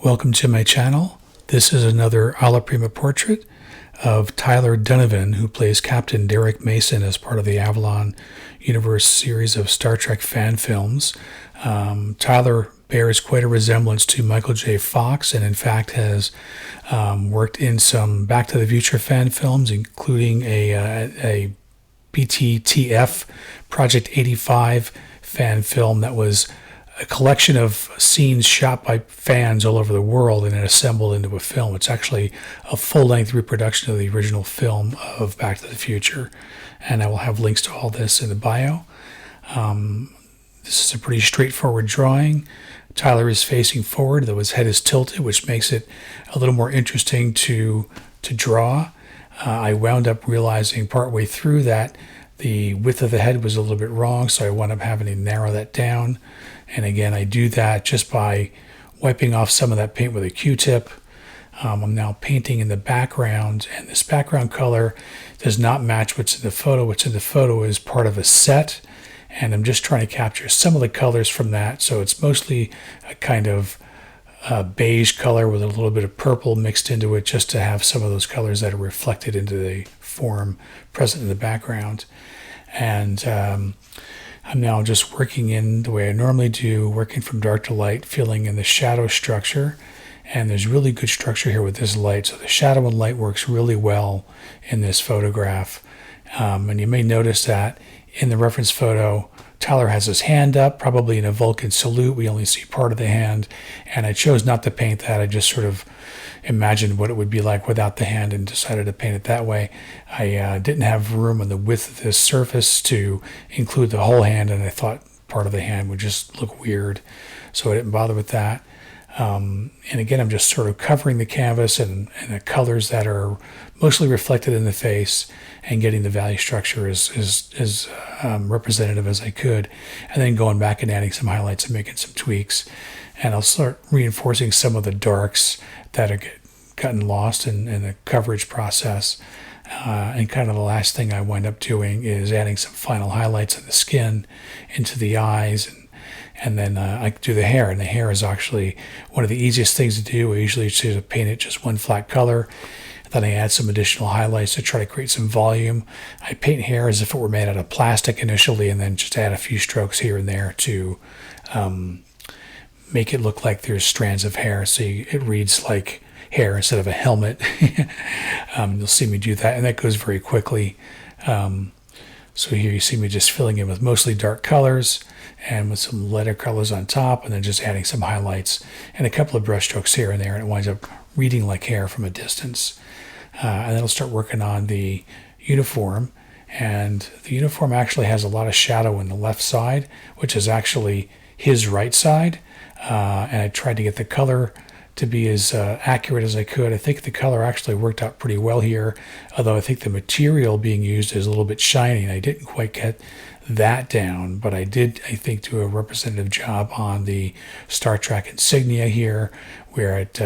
Welcome to my channel. This is another alla prima portrait of Tyler Dunivan, who plays Captain Derek Mason as part of the Avalon Universe series of Star Trek fan films. Tyler bears quite a resemblance to Michael J. Fox, and in fact has worked in some Back to the Future fan films, including a BTTF Project 85 fan film that was a collection of scenes shot by fans all over the world and then assembled into a film. It's actually a full-length reproduction of the original film of Back to the Future, and I will have links to all this in the bio. This is a pretty straightforward drawing. Tyler is facing forward, though his head is tilted, which makes it a little more interesting to draw. I wound up realizing partway through that the width of the head was a little bit wrong, so I wound up having to narrow that down. And again, I do that just by wiping off some of that paint with a Q-tip. I'm now painting in the background, and this background color does not match what's in the photo. What's in the photo is part of a set, and I'm just trying to capture some of the colors from that. So it's mostly a kind of beige color with a little bit of purple mixed into it, just to have some of those colors that are reflected into the form present in the background. And I'm now just working in the way I normally do, working from dark to light, filling in the shadow structure. And there's really good structure here with this light. So the shadow and light works really well in this photograph. And you may notice that in the reference photo, Tyler has his hand up, probably in a Vulcan salute. We only see part of the hand. And I chose not to paint that. I just sort of imagined what it would be like without the hand and decided to paint it that way. I didn't have room on the width of this surface to include the whole hand, and I thought part of the hand would just look weird, so I didn't bother with that. And again, I'm just sort of covering the canvas and the colors that are mostly reflected in the face, and getting the value structure as representative as I could, and then going back and adding some highlights and making some tweaks. And I'll start reinforcing some of the darks that are gotten lost in the coverage process. And kind of the last thing I wind up doing is adding some final highlights of the skin into the eyes, and then I do the hair. And the hair is actually one of the easiest things to do. I usually just paint it just one flat color. Then I add some additional highlights to try to create some volume. I paint hair as if it were made out of plastic initially, and then just add a few strokes here and there to make it look like there's strands of hair, so it reads like hair instead of a helmet. You'll see me do that, and that goes very quickly. So here you see me just filling in with mostly dark colors and with some lighter colors on top, and then just adding some highlights and a couple of brush strokes here and there, and it winds up reading like hair from a distance. And then I'll start working on the uniform, and the uniform actually has a lot of shadow in the left side, which is actually his right side. And I tried to get the color to be as accurate as I could. I think the color actually worked out pretty well here, although I think the material being used is a little bit shiny, and I didn't quite get that down, but I did, I think, do a representative job on the Star Trek insignia here, where it,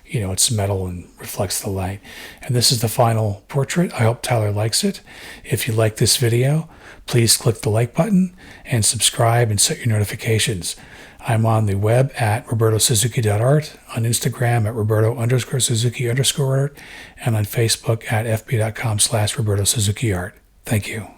it's metal and reflects the light. And this is the final portrait. I hope Tyler likes it. If you like this video, please click the like button and subscribe and set your notifications. I'm on the web at robertosuzuki.art, on Instagram at roberto_suzuki_art, and on Facebook at fb.com/robertosuzukiart. Thank you.